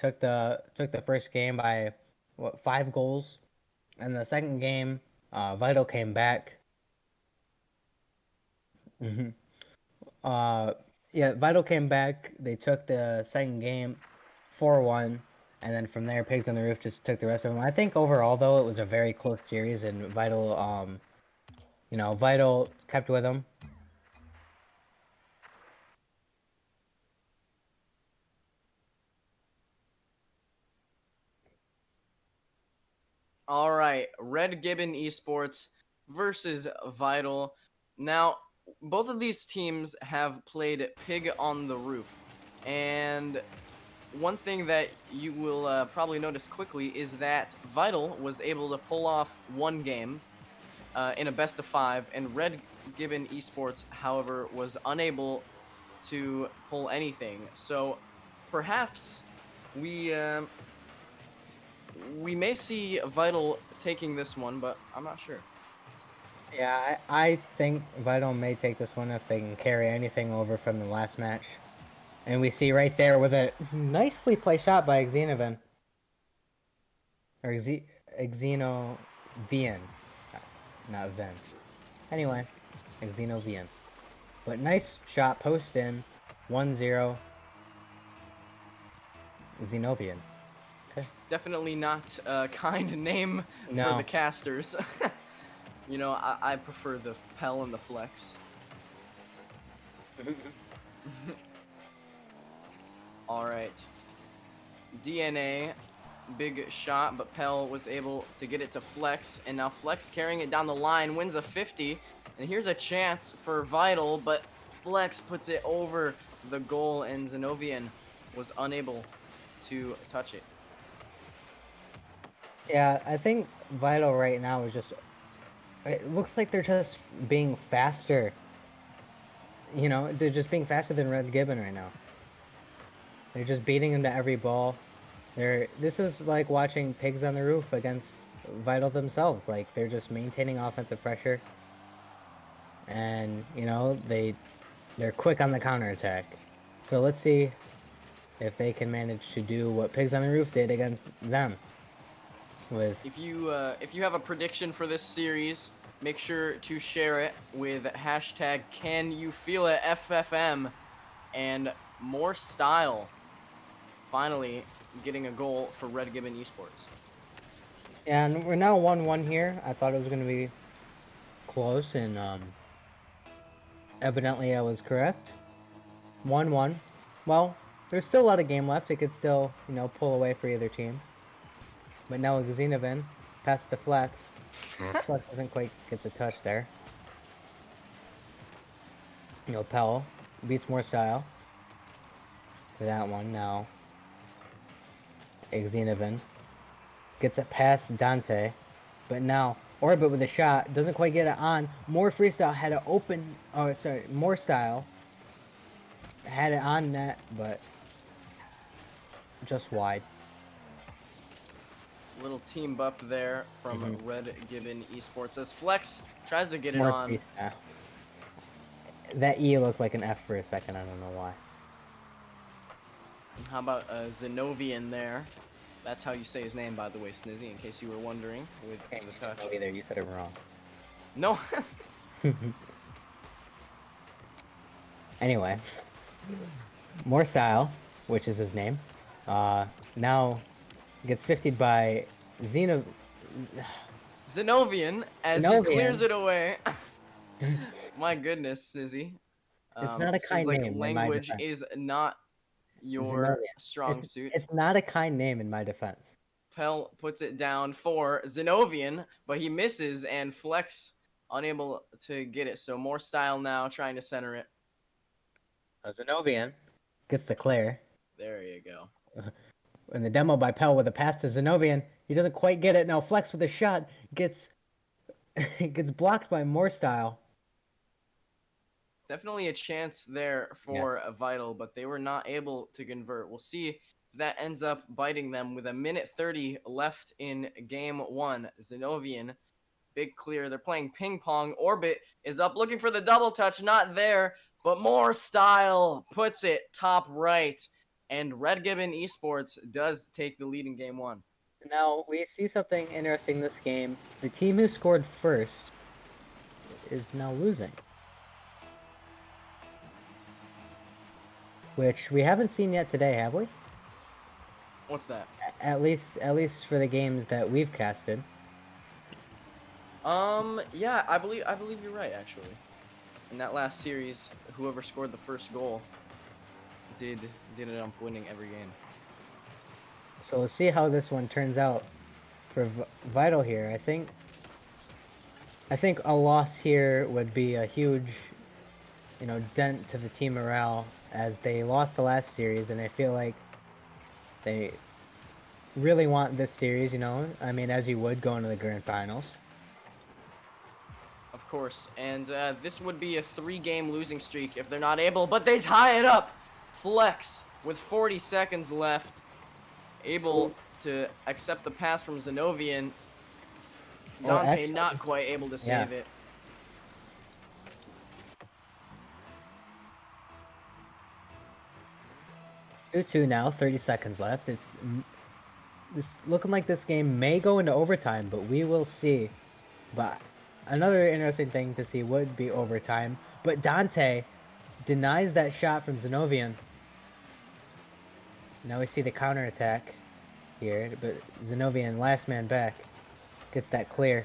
took the first game by 5 goals, and the second game, Vital came back. hmm Uh, yeah, Vital came back. They took the second game 4-1, and then from there, Pigs on the Roof just took the rest of them. I think overall, though, it was a very close series, and Vital, Vital kept with them. All right, Red Gibbon Esports versus Vital. Now, both of these teams have played Pig on the Roof, and one thing that you will probably notice quickly is that Vital was able to pull off one game in a best of 5, and Red Gibbon Esports, however, was unable to pull anything. So perhaps we we may see Vital taking this one, but I'm not sure. Yeah, I think Vital may take this one if they can carry anything over from the last match. And we see right there with a nicely placed shot by Xenovan. Or Xenovian. Not Ven. Anyway, Xenovian. But nice shot, post in. 1-0. Xenovian. Okay. Definitely not a kind name for the No. casters. You know, I prefer the Pell and the Flex. All right. DNA, big shot, but Pell was able to get it to Flex, and now Flex carrying it down the line, wins a 50, and here's a chance for Vital, but Flex puts it over the goal, and Zenovian was unable to touch it. Yeah, I think Vital right now is just... It looks like they're just being faster. You know, they're just being faster than Red Gibbon right now. They're just beating him to every ball. This is like watching Pigs on the Roof against Vital themselves. Like, they're just maintaining offensive pressure. And, they're quick on the counterattack. So let's see if they can manage to do what Pigs on the Roof did against them. If you have a prediction for this series, make sure to share it with hashtag CanYouFeelItFFM and more style. Finally, getting a goal for Red Gibbon Esports. And we're now 1-1 here. I thought it was going to be close, and evidently I was correct. 1-1. Well, there's still a lot of game left. It could still, pull away for either team. But now Xenovan past the Flex. Flex doesn't quite get the touch there. Pell beats more style. For that one now. Xenovan gets it past Dante. But now Orbit with a shot. Doesn't quite get it on. More freestyle had it open. Oh, sorry. More style. Had it on net, but just wide. Little team up there from Red Gibbon Esports as Flex tries to get it More on. freestyle. That E looked like an F for a second. I don't know why. How about Zenovian there? That's how you say his name, by the way, Snizzy, in case you were wondering with the touch. No, either. You said it wrong. No. Anyway. More style, which is his name. Now gets 50'd by Zenovian as he clears it away. My goodness, Snizzy. It's not a Seems kind like name in my language defense. is not your Zenovian. strong suit. It's not a kind name in my defense. Pell puts it down for Zenovian, but he misses, and Flex unable to get it. So more style now, trying to center it. Zenovian gets the clear. There you go. In the demo by Pell with a pass to Zenovian, he doesn't quite get it. Now Flex with a shot gets blocked by more style. Definitely a chance there for Vital, but they were not able to convert. We'll see if that ends up biting them with a minute 30 left in game 1. Zenovian, big clear. They're playing ping pong. Orbit is up looking for the double touch. Not there, but more style puts it top right. and Red Gibbon Esports does take the lead in game 1. Now, we see something interesting this game. The team who scored first is now losing, which we haven't seen yet today, have we? What's that? At least for the games that we've casted. Yeah, I believe you're right actually. In that last series, whoever scored the first goal did end up winning every game. So we'll see how this one turns out for Vital here. I think a loss here would be a huge, dent to the team morale, as they lost the last series, and I feel like they really want this series, I mean, as you would go into the grand finals. Of course, and this would be a 3-game losing streak if they're not able, but they tie it up. Flex with 40 seconds left, able to accept the pass from Zenovian. Oh, Dante actually, not quite able to yeah. save it. 2-2 now, 30 seconds left. It's looking like this game may go into overtime, but we will see. But another interesting thing to see would be overtime. But Dante denies that shot from Zenovian. Now we see the counterattack here, but Zenovian, last man back, gets that clear.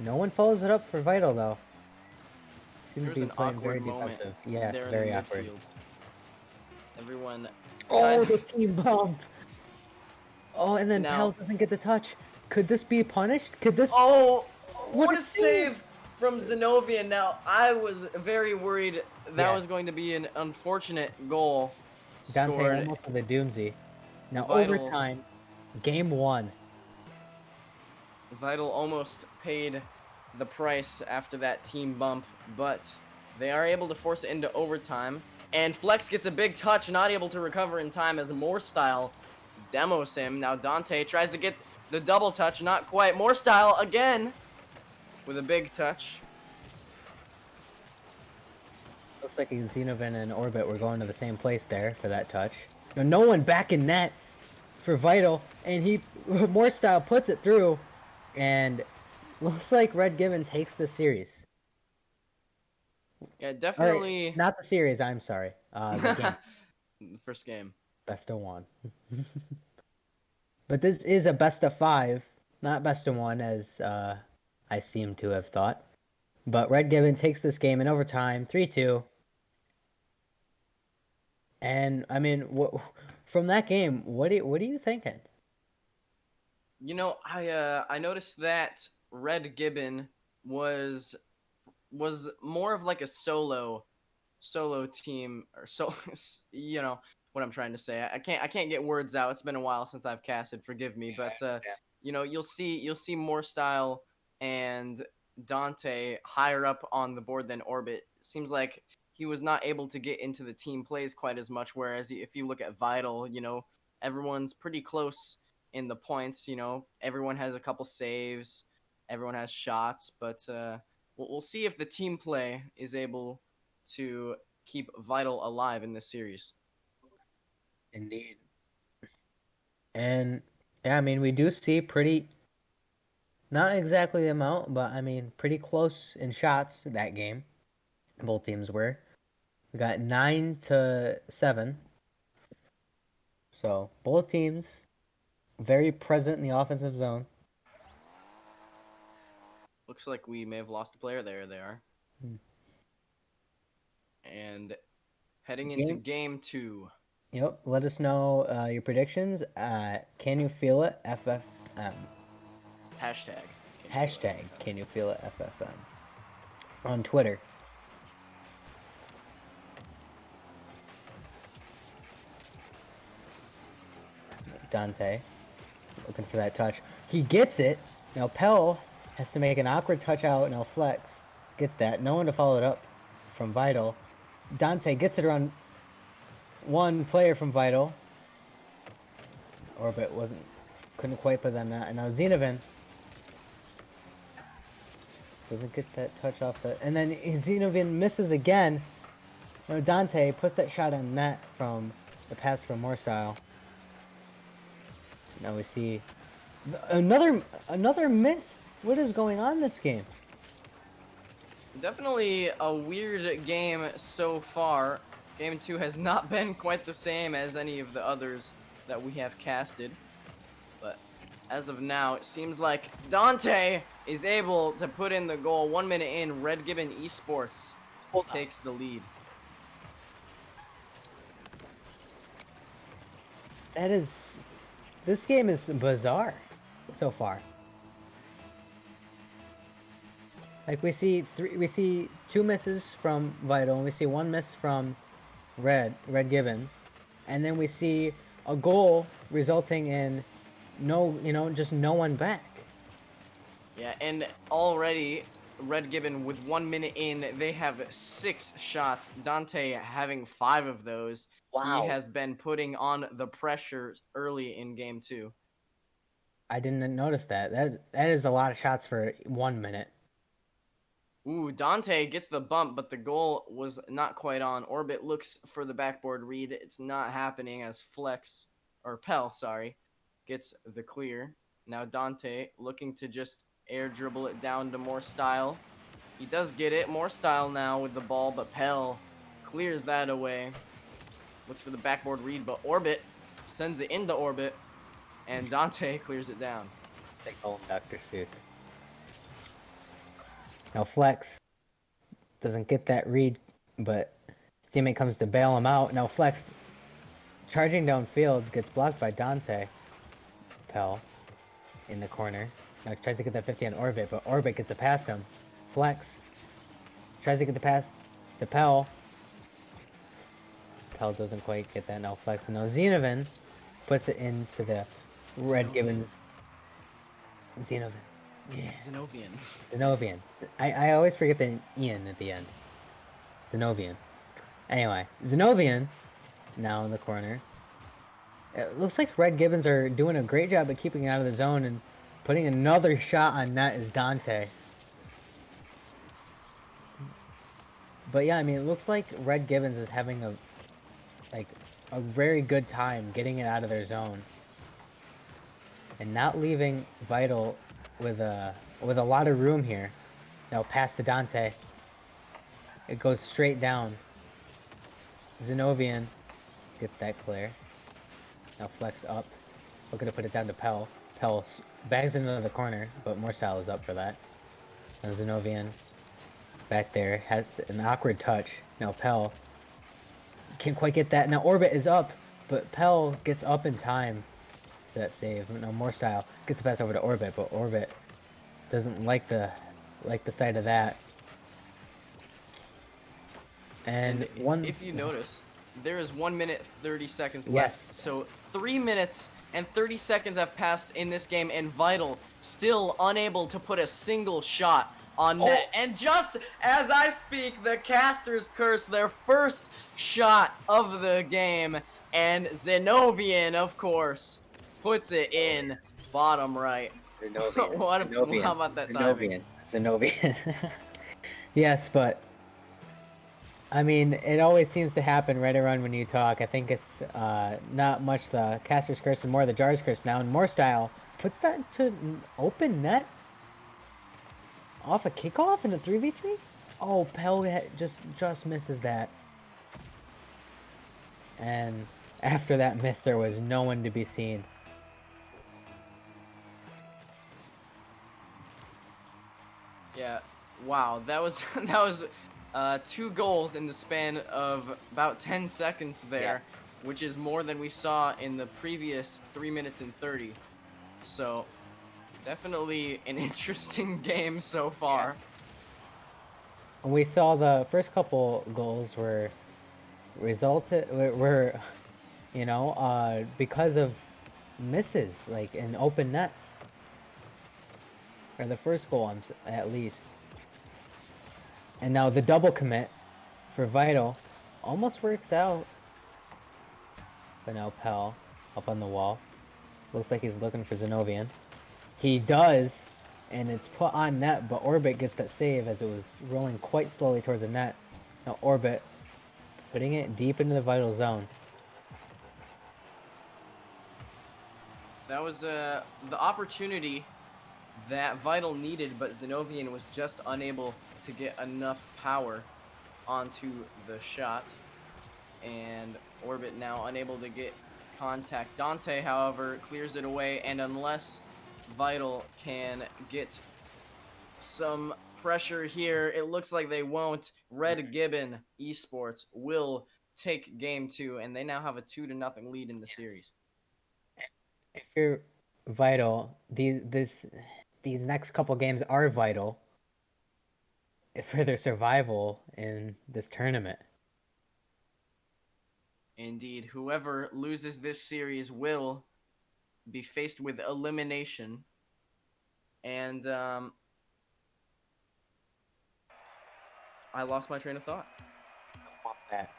No one follows it up for Vital, though. Seems to There's be an playing very awkward moment defensive. Yes, there in the very awkward. midfield. Everyone Oh, kind the of team bump! Oh, and then Pell now. doesn't get the touch. Could this be punished? Could this... Oh, What what a a save! save from Zenovian. Now, I was very worried that Yes, was going to be an unfortunate goal Dante scored. almost with a doomsy. Now Vital overtime, game 1. Vital almost paid the price after that team bump, but they are able to force it into overtime. And Flex gets a big touch, not able to recover in time as More Style demos him. Now Dante tries to get the double touch, not quite. More Style again with a big touch. Looks like Xenovan and Orbit were going to the same place there for that touch. No one back in net for Vital, and more style puts it through, and looks like Red Gibbon takes the series. Yeah, Or, definitely. not the series, I'm sorry. The game. First game. Best of 1. But this is a best of 5, not best of 1, as I seem to have thought. But Red Gibbon takes this game in overtime, 3-2. And I mean, from that game, what are you thinking? You know, I noticed that Red Gibbon was more of like a solo team, or so you know what I'm trying to say. I can't get words out. It's been a while since I've casted. Forgive me, but you'll see More Style and Dante higher up on the board than Orbit. Seems like he was not able to get into the team plays quite as much. Whereas if you look at Vital, everyone's pretty close in the points. Everyone has a couple saves, everyone has shots, but we'll see if the team play is able to keep Vital alive in this series. Indeed. And yeah, I mean, we do see pretty, not exactly the amount, but I mean, pretty close in shots that game. Both teams were. We got 9-7. So both teams very present in the offensive zone. Looks like we may have lost a player. There they are. Hmm. And heading into Game. game 2. Yep. Let us know your predictions. Can you feel it? FFM. Hashtag. Can you feel it? Hashtag. Can you feel it? FFM. On Twitter. Dante looking for that touch. He gets it. Now Pell has to make an awkward touch out. Now Flex gets that. No one to follow it up from Vital. Dante gets it around one player from Vital. Orbit couldn't quite put on that. And now Xenovan doesn't get that touch off the, and then Xenovan misses again. Now Dante puts that shot on net from The pass from More Style. Now we see another miss. What is going on in this game? Definitely a weird game so far. Game 2 has not been quite the same as any of the others that we have casted. But as of now, it seems like Dante is able to put in the goal. 1 minute in, Red Gibbon Esports Hold on. takes the lead. That is, this game is bizarre so far. Like we see two misses from Vital, and we see one miss from Red Gibbons, and then we see a goal resulting in just no one back. Yeah, and already Red Gibbon with 1 minute in, they have 6 shots. Dante having 5 of those. He Wow. has been putting on the pressure early in game 2. I didn't notice that. That is a lot of shots for 1 minute. Ooh, Dante gets the bump, but the goal was not quite on. Orbit looks for the backboard read. It's not happening as Pell, gets the clear. Now Dante looking to just air dribble it down to More Style. He does get it. More Style now with the ball, but Pell clears that away. Looks for the backboard read, but Orbit sends it into Orbit, and Dante clears it down. They call him Dr. Seuss. Now Flex doesn't get that read, but his teammate comes to bail him out. Now Flex charging downfield gets blocked by Dante. Pell in the corner. Now tries to get that 50 on Orbit, but Orbit gets it past him. Flex tries to get the pass to Pell. Pell doesn't quite get that. Now Flex, and now Xenovan puts it into the Red Gibbons. Xenovan. Yeah. Zenovian. Zenovian. I always forget the Ian at the end. Zenovian. Anyway, Zenovian now in the corner. It looks like Red Gibbons are doing a great job at keeping it out of the zone, and putting another shot on net is Dante. But yeah, I mean, it looks like Red Gibbons is having a very good time getting it out of their zone and not leaving Vital with a lot of room here. Now pass to Dante. It goes straight down. Zenovian gets that clear. Now Flex up. Looking to put it down to Pell. Pell bags into the corner, but Morsal is up for that. Now Zenovian back there has an awkward touch. Now Pell can't quite get that. Now Orbit is up, but Pell gets up in time to that save. Now Morsal gets the pass over to Orbit, but Orbit doesn't like the sight of that. And if you notice, there is 1 minute 30 seconds Yes. left. So 3 minutes and 30 seconds have passed in this game, and Vital still unable to put a single shot on net. And just as I speak, the casters curse their first shot of the game, and Zenovian, of course, puts it in bottom right. Zenovian. How about that timing? Zenovian. Yes, but I mean, it always seems to happen right around when you talk. I think it's not much the caster's curse and more the jar's curse now. And More Style puts that to open net off a kickoff in a 3v3. Oh, Pell just misses that. And after that miss, there was no one to be seen. Yeah, wow, that was 2 goals in the span of about 10 seconds there, which is more than we saw in the previous 3 minutes and 30. So, definitely an interesting game so far. And we saw the first couple goals were because of misses, like in open nets. Or the first goal, at least. And now the double commit for Vital almost works out. But now Pell up on the wall. Looks like he's looking for Zenovian. He does, and it's put on net, but Orbit gets that save as it was rolling quite slowly towards the net. Now Orbit putting it deep into the Vital zone. That was the opportunity that Vital needed, but Zenovian was just unable to get enough power onto the shot. And Orbit now unable to get contact. Dante, however, clears it away, and unless Vital can get some pressure here, it looks like they won't. Red Gibbon Esports will take game 2, and they now have a 2-0 lead in the series. If you're vital, these next couple games are vital for their survival in this tournament. Indeed, whoever loses this series will be faced with elimination. And I lost my train of thought. Want that.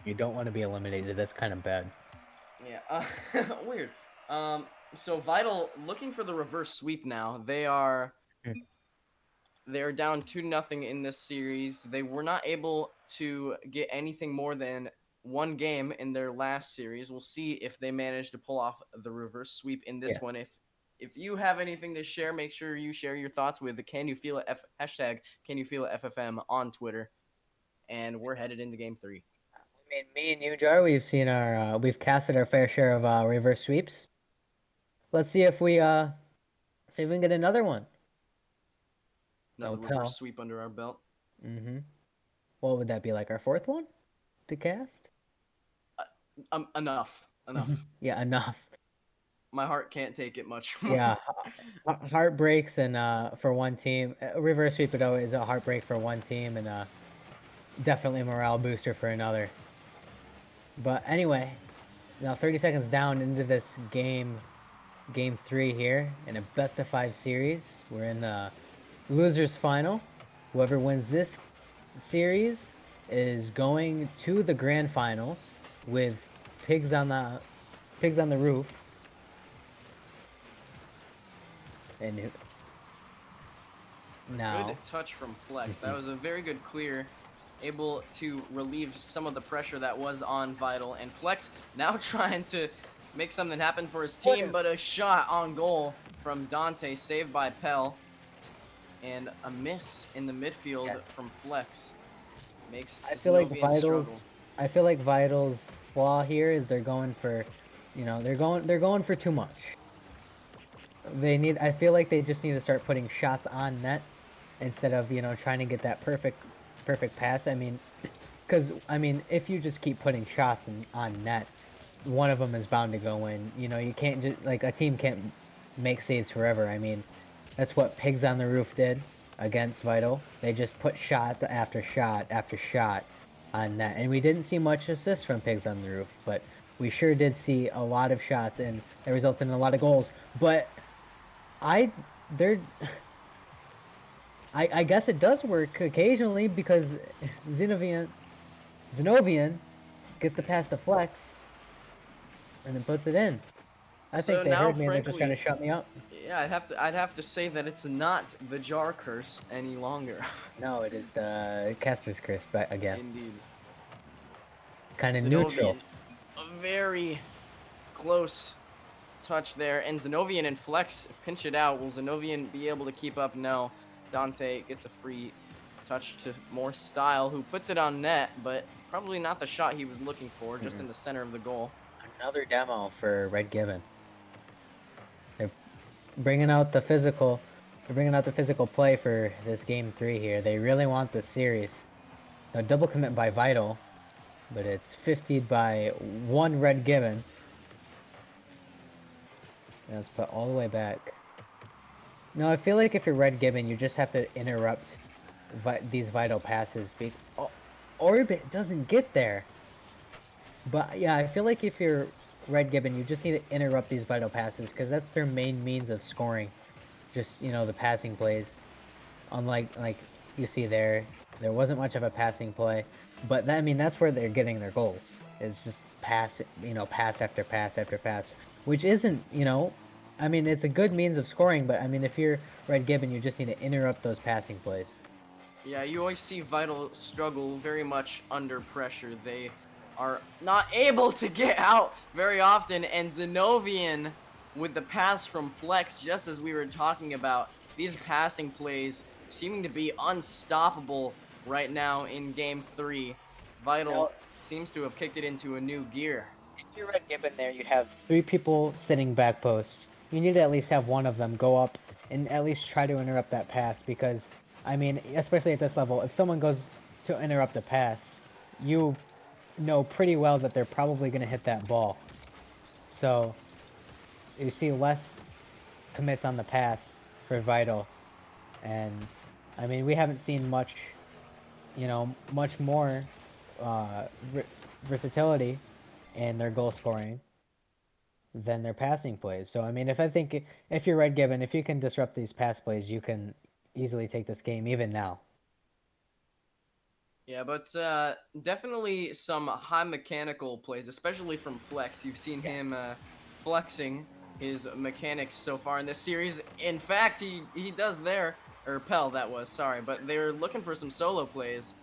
You don't want to be eliminated. That's kind of bad. Yeah, weird. So Vital looking for the reverse sweep now. Hmm. They are down 2-0 in this series. They were not able to get anything more than one game in their last series. We'll see if they manage to pull off the reverse sweep in this Yeah. one. If you have anything to share, make sure you share your thoughts with the Can You Feel It hashtag Can You Feel It FFM on Twitter. And we're headed into game 3. I mean, me and you, Jar, we've casted our fair share of reverse sweeps. Let's see if we can get another one. Another Oh, reverse Pell. sweep under our belt. Mm-hmm. What would that be, like our fourth one to cast? Enough. Enough. Yeah, enough. My heart can't take it much more. Yeah, heartbreaks and for one team, reverse sweep it is a heartbreak for one team and definitely a morale booster for another. But anyway, now 30 seconds down into this game 3 here in a best of 5 series. We're in the losers final. Whoever wins this series is going to the grand finals with pigs on the roof. And now, Good touch from Flex. That was a very good clear, able to relieve some of the pressure that was on Vital. And Flex now trying to make something happen for his team, but a shot on goal from Dante, saved by Pell. And a miss in the midfield from Flex makes I feel like Zenovian struggle. Vital's flaw here is they're going for, they're going for too much. I feel like they just need to start putting shots on net instead of, trying to get that perfect pass. I mean, because if you just keep putting shots on net, one of them is bound to go in. You can't just like a team can't make saves forever. I mean, that's what Pigs on the Roof did against Vital. They just put shots after shot after shot on net, and we didn't see much assist from Pigs on the Roof, but we sure did see a lot of shots, and it resulted in a lot of goals. But I, they're I guess it does work occasionally because Zenovian gets the pass to Flex and then puts it in. I think So they now, heard me and they're just trying to frankly, shut me up. yeah, I'd have to say that it's not the jar curse any longer. No, it is the caster's curse, but again, Indeed. kind of neutral. Zenovian, a very close touch there, and Zenovian and Flex pinch it out. Will Zenovian be able to keep up? No. Dante gets a free touch to more Style, who puts it on net, but probably not the shot he was looking for, just Mm-mm. in the center of the goal. Another demo for Red Gibbon. They're bringing out the physical. They're bringing out the physical play for this game 3 here. They really want this series. Now double commit by Vital, but it's 50'd by one Red Gibbon. And it's put all the way back. No, I feel like if you're Red Gibbon, you just have to interrupt these Vital passes. Orbit doesn't get there. But yeah, I feel like if you're Red Gibbon, you just need to interrupt these Vital passes because that's their main means of scoring. Just, the passing plays. Unlike, like you see there wasn't much of a passing play. But that's where they're getting their goals. Is just pass, pass after pass after pass. Which isn't, it's a good means of scoring, but if you're Red Gibbon, you just need to interrupt those passing plays. Yeah, you always see Vital struggle very much under pressure. They are not able to get out very often, and Zenovian with the pass from Flex, just as we were talking about, these passing plays seeming to be unstoppable right now in game 3. Now, Vital seems to have kicked it into a new gear. if you read Gibbon there, you have 3 people sitting back post. You need to at least have one of them go up and at least try to interrupt that pass because, I mean, especially at this level, if someone goes to interrupt a pass, you know pretty well that they're probably going to hit that ball. So you see less commits on the pass for Vital, and I mean we haven't seen much, much more uh, versatility in their goal scoring than their passing plays. So I mean, if you're Red Gibbon, if you can disrupt these pass plays, you can easily take this game even now. Yeah, but definitely some high mechanical plays, especially from Flex. You've seen Yeah. him flexing his mechanics so far in this series. In fact, he does there, or Pell that was, sorry, but they're looking for some solo plays,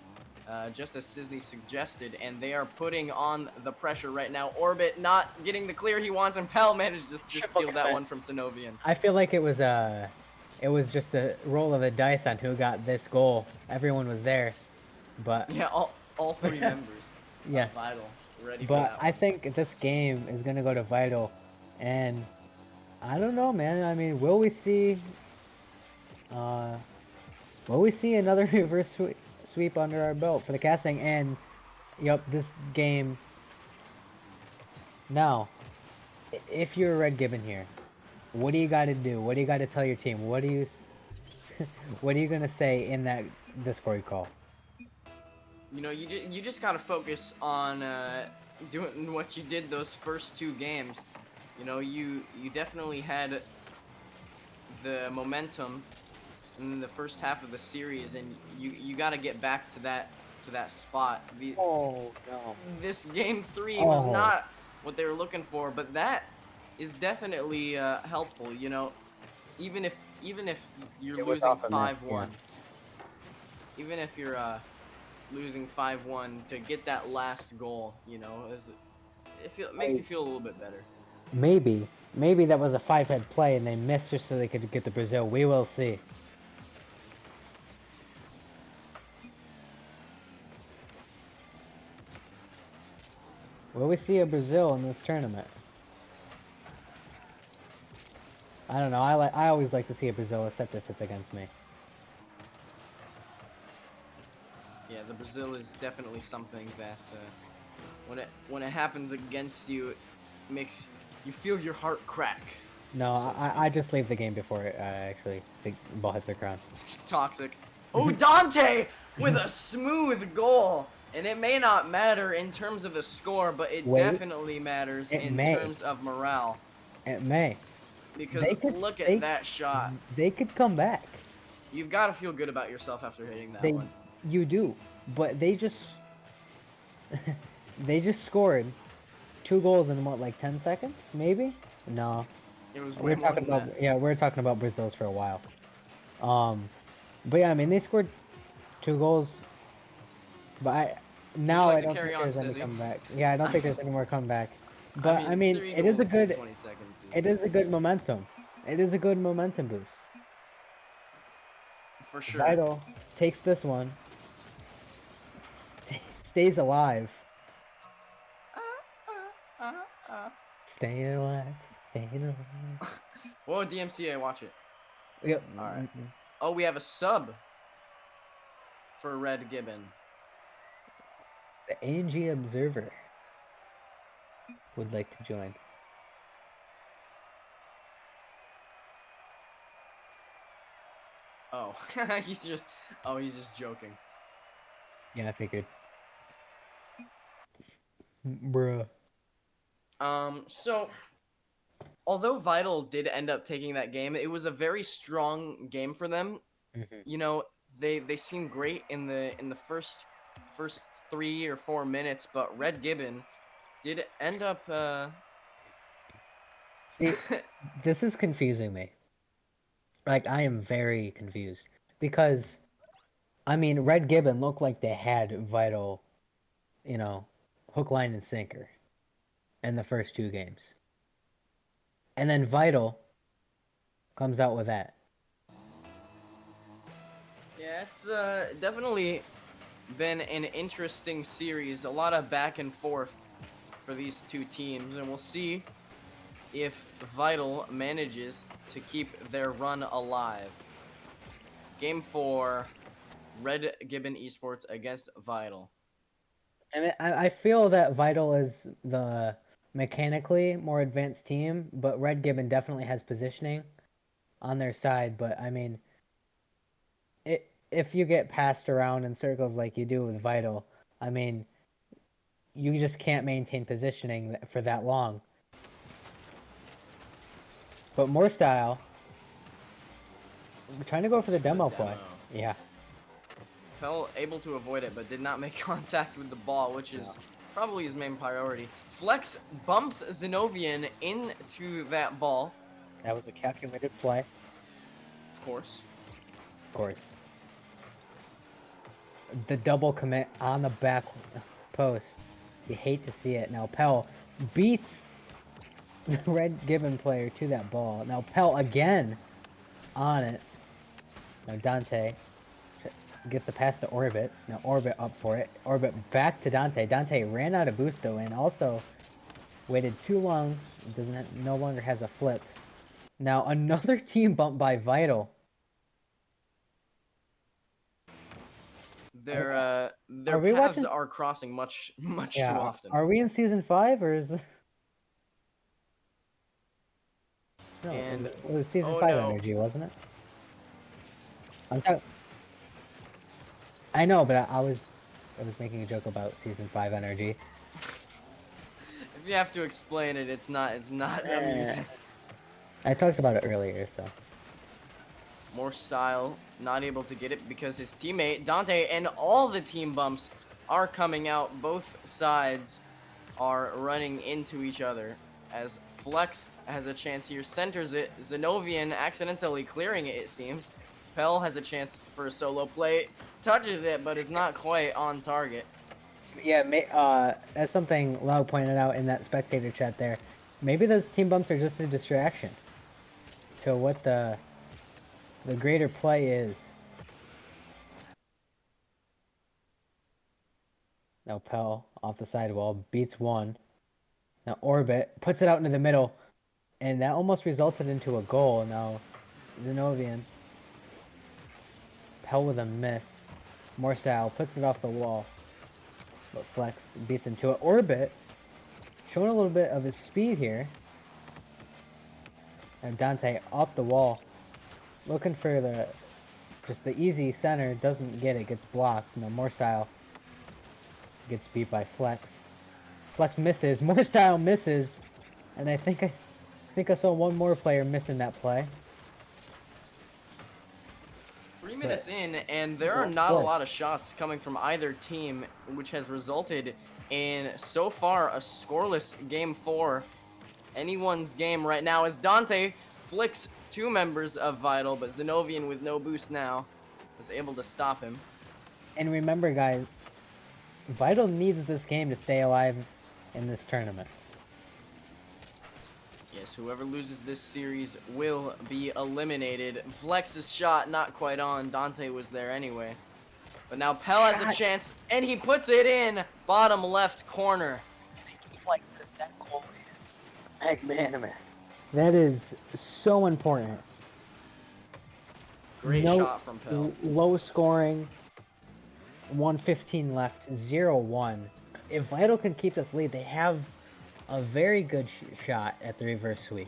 just as Sizzy suggested, and they are putting on the pressure right now. Orbit not getting the clear he wants, and Pell managed to Triple steal that commit. one from Synovian. I feel like it was just a roll of the dice on who got this goal. Everyone was there, but Yeah, all three members yes. of Vital ready for But that I one. think this game is gonna go to Vital, and I don't know, man. I mean, uh, will we see another reverse sweep under our belt for the casting? And yep, this game. Now, if you're a Red Gibbon here, what do you got to do? What do you got to tell your team? What are you gonna say in that Discord call? You know, you just gotta focus on doing what you did those first 2 games. You know, you definitely had the momentum in the first half of the series, and you gotta get back to that spot. Oh no. This game 3 was Oh, not what they were looking for, but that is definitely helpful. You know, even if you're it was losing off a miss. five Yeah. one, even if you're losing 5-1 to get that last goal, you know, it makes you Hey, feel a little bit better. maybe that was a 5-head play and they missed just so they could get the Brazil. We will see. Will we see a Brazil in this tournament? I don't know. I always like to see a Brazil, except if it's against me. Yeah, the Brazil is definitely something that when it happens against you, it makes you feel your heart crack, No, so to speak. I just leave the game before actually the ball hits the ground. It's toxic. Oh, Dante with a smooth goal. And it may not matter in terms of the score, but it Wait, definitely matters it in may. terms of morale. It may. Because They could look at they that shot. they could come back. You've got to feel good about yourself after hitting that They one. you do, but they just they just scored 2 goals in what, like 10 seconds, maybe? No, It was way we're more talking than about that. yeah, we're talking about Brazil's for a while. Um, but yeah, I mean they scored 2 goals, but Would you now like I to don't carry think on, there's any Stizzy? comeback. Yeah, I don't think there's any more comeback. I But I mean, mean, 3 goals in 20 seconds is it is a good momentum. It is a good momentum boost. for sure. Vital takes this one, stays alive. Stay alive, stay alive. Whoa, DMCA, watch it. Yep. All right. Oh, we have a sub for Red Gibbon. The ANG Observer would like to join. Oh, he's just joking. Yeah, I figured. Bruh. So although Vital did end up taking that game, it was a very strong game for them. Hmm. You know, they seemed great in the first 3 or 4 minutes, but Red Gibbon did end up See, this is confusing me. Like, I am very confused. Because, I mean, Red Gibbon looked like they had Vital, you know. hook, line, and sinker in the first 2 games. And then Vital comes out with that. Yeah, it's definitely been an interesting series. A lot of back and forth for these two teams, and we'll see if Vital manages to keep their run alive. Game 4, Red Gibbon Esports against Vital. I mean, I feel that Vital is the mechanically more advanced team, but Red Gibbon definitely has positioning on their side. But I mean, if you get passed around in circles like you do with Vital, I mean, you just can't maintain positioning for that long. But more style, we're trying to go for the demo play. Yeah. Pell able to avoid it, but did not make contact with the ball, which is No. probably his main priority. Flex bumps Zenovian into that ball. That was a calculated play, Of course. of course. The double commit on the back post. You hate to see it. Now Pell beats the Red Gibbon player to that ball. Now Pell again on it. Now Dante gets the pass to Orbit. Now Orbit up for it. Orbit back to Dante. Dante ran out of boost though and also waited too long. No longer has a flip. Now another team bump by Vital. Their Are we paths watching? are crossing much too Yeah. often. Are we in season 5 or is no? And It was season oh 5 no. energy, wasn't it? I know, but I was making a joke about season 5 energy. If you have to explain it, it's not amusing. I talked about it earlier, so. More style, not able to get it because his teammate Dante and all the team bumps are coming out. Both sides are running into each other as Flex has a chance here, centers it. Zenovian accidentally clearing it, it seems. Pell has a chance for a solo play, touches it, but is not quite on target. Yeah, that's something Lau pointed out in that spectator chat there. Maybe those team bumps are just a distraction to what the greater play is. Now Pell off the sidewall beats one. Now Orbit puts it out into the middle, and that almost resulted into a goal. Now Zenovian, Pell with a miss. Morsal puts it off the wall, but Flex beats into it. Orbit showing a little bit of his speed here. And Dante off the wall, looking for just the easy center, doesn't get it, gets blocked. No, more style gets beat by Flex. Flex misses, more style misses, and I think I saw one more player missing that play. 3 minutes in, and there are not a lot of shots coming from either team, which has resulted in so far a scoreless game 4. Anyone's game right now as Dante flicks 2 members of Vital, but Zenovian with no boost now is able to stop him. And remember, guys, Vital needs this game to stay alive in this tournament. Yes, whoever loses this series will be eliminated. Flex's shot not quite on. Dante was there anyway. But now Pell has a chance, and he puts it in. Bottom left corner. Like this, that goal is magnanimous. That is so important. Great shot from Pell. Low scoring. 1:15 left. 0-1. If Vital can keep this lead, they have a very good shot at the reverse sweep.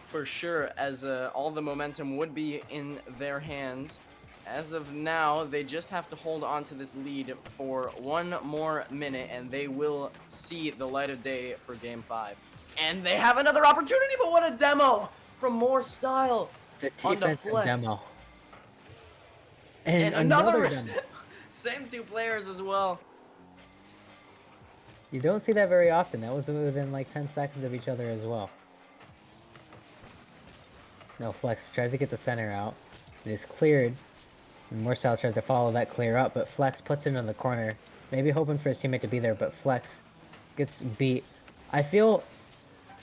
For sure, as all the momentum would be in their hands. As of now, they just have to hold on to this lead for 1 more minute, and they will see the light of day for Game 5. And they have another opportunity, but what a demo from More Style on the Flex. Demo. And another demo. Same 2 players as well. You don't see that very often. That was within like 10 seconds of each other as well. No, Flex tries to get the center out. It is cleared. And Morsal tries to follow that clear up, but Flex puts it in the corner. maybe hoping for his teammate to be there, but Flex gets beat. I feel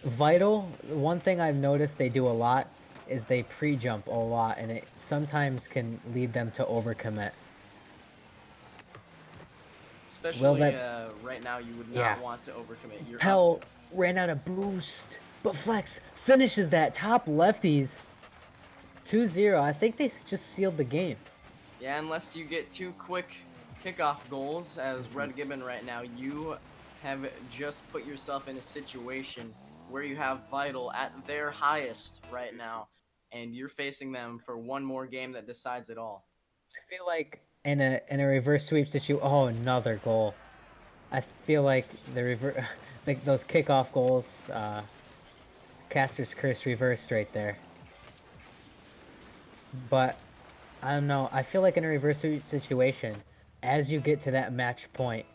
Vital, one thing I've noticed they do a lot is they pre-jump a lot, and it sometimes can lead them to overcommit. Will Especially that... right now, you would Yeah. not want to overcommit. You're up. Pell ran out of boost, but Flex finishes that top lefties 2-0. I think they just sealed the game. Yeah, unless you get two quick kickoff goals, as Red Gibbon right now, you have just put yourself in a situation where you have Vital at their highest right now, and you're facing them for one more game that decides it all. I feel like in a reverse sweep situation, oh, another goal. I feel like the reverse, like those kickoff goals, Caster's curse reversed right there. But I don't know. I feel like in a reverse situation, as you get to that match point,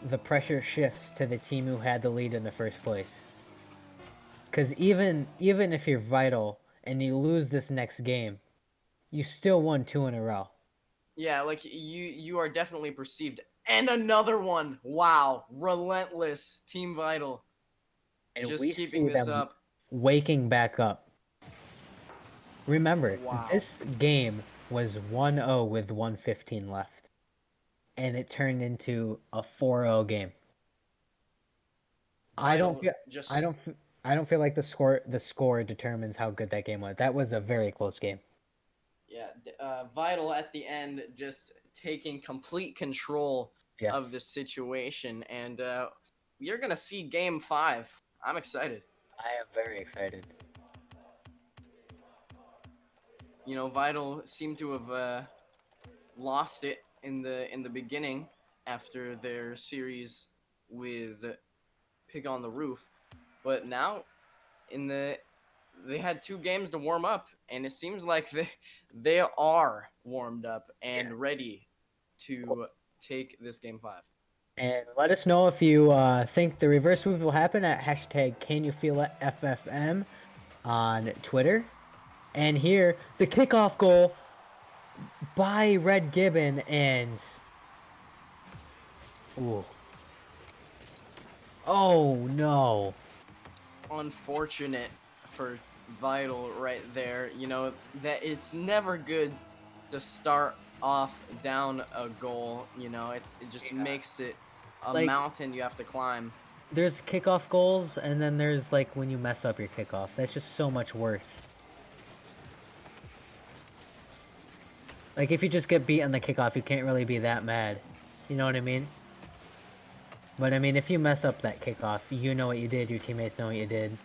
the pressure shifts to the team who had the lead in the first place. Because even if you're vital and you lose this next game, you still won 2 in a row. Yeah, like you are definitely perceived. And another one. Wow, relentless Team Vital, And just we keeping see this them up. waking back up. Remember, Wow. this game was 1-0 with 1:15 left, and it turned into a 4-0 game. I don't Vital feel I just don't f- I don't feel like the score determines how good that game was. That was a very close game. yeah, Vital at the end just taking complete control Yes. of the situation, and you're gonna see Game 5. I'm excited. I am very excited. You know, Vital seemed to have lost it in the beginning after their series with Pig on the Roof, but now in the they had two games to warm up, and it seems like they are warmed up Yeah. and ready to take this Game 5. And let us know if you think the reverse move will happen at hashtag CanYouFeelItFFM on Twitter. And here, the kickoff goal by Red Gibbon and... Ooh. Oh, no. Unfortunate for Vital right there. You know that it's never good to start off down a goal. You know, it just Yeah. makes it a Like, mountain you have to climb. there's kickoff goals, and then there's, like, when you mess up your kickoff. That's just so much worse. Like, if you just get beat on the kickoff, you can't really be that mad. You know what I mean? But, I mean, if you mess up that kickoff, you know what you did, your teammates know what you did.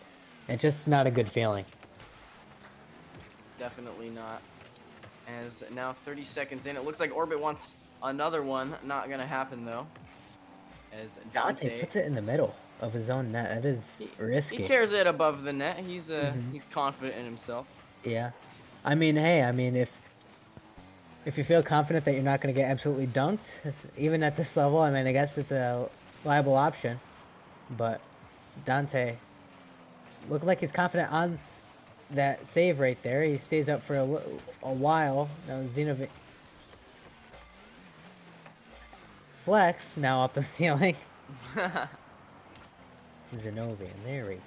It's just not a good feeling. Definitely not. As now 30 seconds in, it looks like Orbit wants another one. Not gonna happen though. As Dante Dante, puts it in the middle of his own net. That is he risky. carries it above the net. Hmm. He's confident in himself. Yeah. I mean, hey, I mean, if you feel confident that you're not going to get absolutely dunked, even at this level, I mean, I guess it's a viable option. But Dante looked like he's confident on that save right there. He stays up for a while. Now Xenovic Flex now up the ceiling. Zenovian, there we go.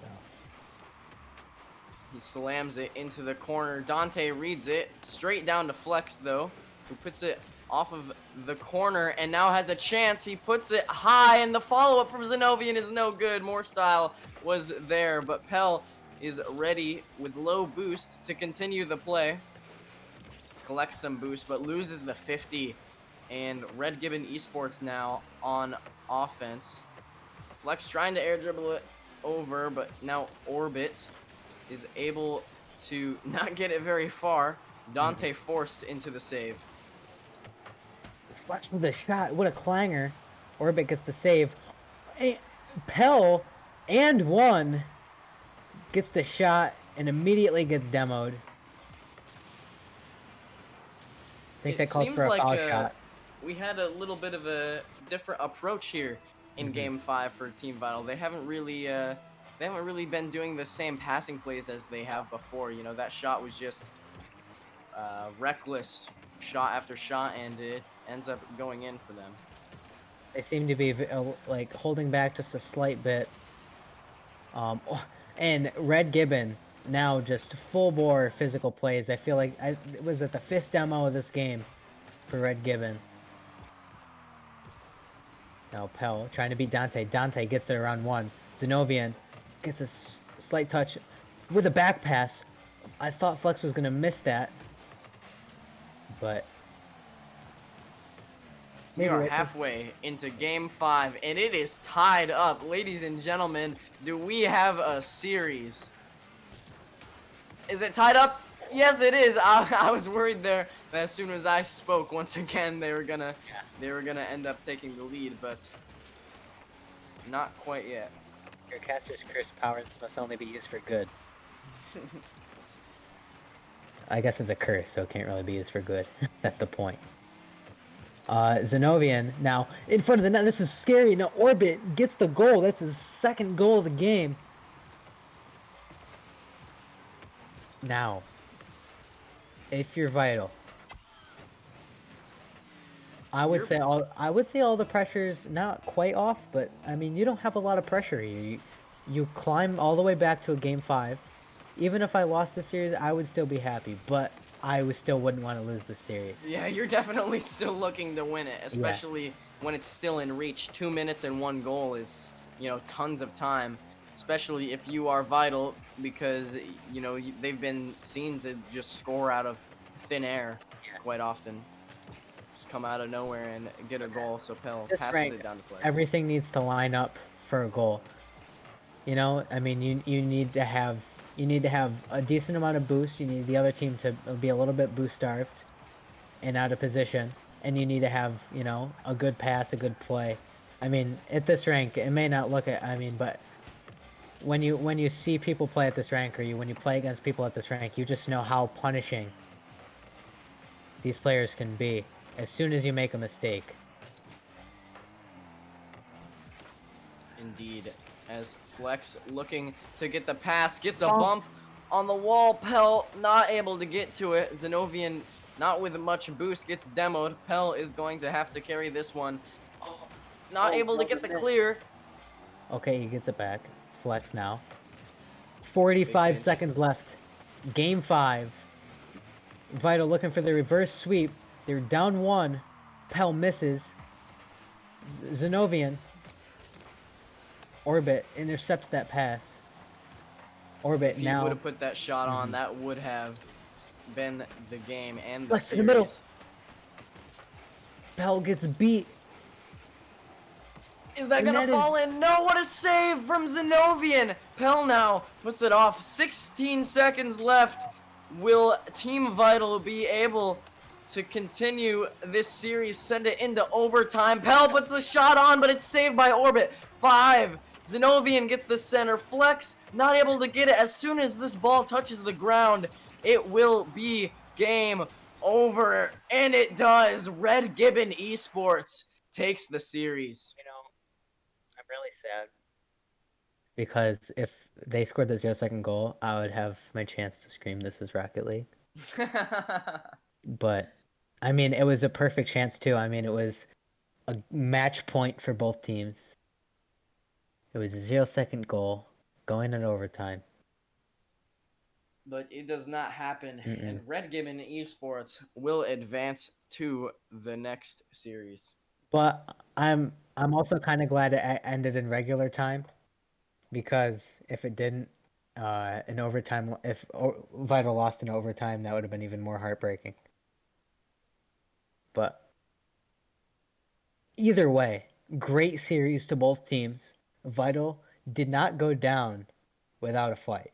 He slams it into the corner. Dante reads it straight down to Flex though, who puts it off of the corner and now has a chance. He puts it high, and the follow-up from Zenovian is no good. More style was there, but Pell is ready with low boost to continue the play. Collects some boost, but loses the 50. And Red Gibbon Esports now on offense. Flex trying to air dribble it over, but now Orbit is able to not get it very far. Dante forced into the save. Flex with a shot. What a clanger. Orbit gets the save. Pell and one gets the shot and immediately gets demoed. I think It that calls seems for a like foul shot. we had a little bit of a different approach here in Hmm. Game 5 for Team Vital. They haven't really been doing the same passing plays as they No. have before. You know, that shot was just reckless shot after shot, and it ends up going in for them. They seem to be like holding back just a slight bit. And Red Gibbon now just full bore physical plays. I feel like it was at the 5th demo of this game for Red Gibbon. Now Pell trying to beat Dante. Dante gets it around 1. Zenovian gets a slight touch with a back pass. I thought Flex was gonna miss that, but We maybe are right there. halfway into game 5, and it is tied up. Ladies and gentlemen, do we have a series? Is it tied up? Yes, it is. I was worried there that as soon as I spoke, once again, they were gonna end up taking the lead, but not quite yet. Your caster's curse powers must only be used for good. I guess it's a curse, so it can't really be used for good. That's the point. Zenovian now in front of the net. This is scary. Now Orbit gets the goal. That's his 2nd goal of the game. Now, if you're Vital, I would say all the pressure's not quite off, but I mean you don't have a lot of pressure here. You climb all the way back to a game 5. Even if I lost the series, I would still be happy, but still wouldn't want to lose the series. Yeah, you're definitely still looking to win it, Yes. especially when it's still in reach. 2 minutes and 1 goal is, tons of time, especially if you are Vital, because, they've been seen to just score out of thin air Yes. quite often. Just come out of nowhere and get a goal, so Pell This passes rank, it down to Flex. everything needs to line up for a goal. I mean, you need to have a decent amount of boost. You need the other team to be a little bit boost starved and out of position, and you need to have a good pass, a good play. I mean, at this rank, it may not look at. I mean, but when you see people play at this rank, or when you play against people at this rank, you just know how punishing these players can be as soon as you make a mistake. Indeed, as Flex looking to get the pass, gets a bump on the wall. Pell not able to get to it. Zenovian, not with much boost, gets demoed. Pell is going to have to carry this one. Not able to get the clear. Okay, he gets it back. Flex now. 45 seconds left. Game 5. Vital looking for the reverse sweep. They're down 1. Pell misses. Zenovian. Orbit intercepts that pass. Orbit If he now. would have put that shot on, that would have been the game and the Flex series. in the middle. Pell gets beat. Is that gonna fall in? No, what a save from Zenovian! Pell now puts it off. 16 seconds left. Will Team Vital be able to continue this series, send it into overtime? Pell puts the shot on, but it's saved by Orbit. 5. Zenovian gets the center. Flex not able to get it. As soon as this ball touches the ground, it will be game over. And it does. Red Gibbon Esports takes the series. I'm really sad. Because if they scored the 0-second goal, I would have my chance to scream, "This is Rocket League." But, I mean, it was a perfect chance, too. I mean, it was a match point for both teams. It was a 0-second goal, going in overtime. But it does not happen, Mm-mm. and Red Gibbon Esports will advance to the next series. But I'm also kind of glad it ended in regular time, because if it didn't, in overtime, if Vital lost in overtime, that would have been even more heartbreaking. But either way, great series to both teams. Vital did not go down without a fight.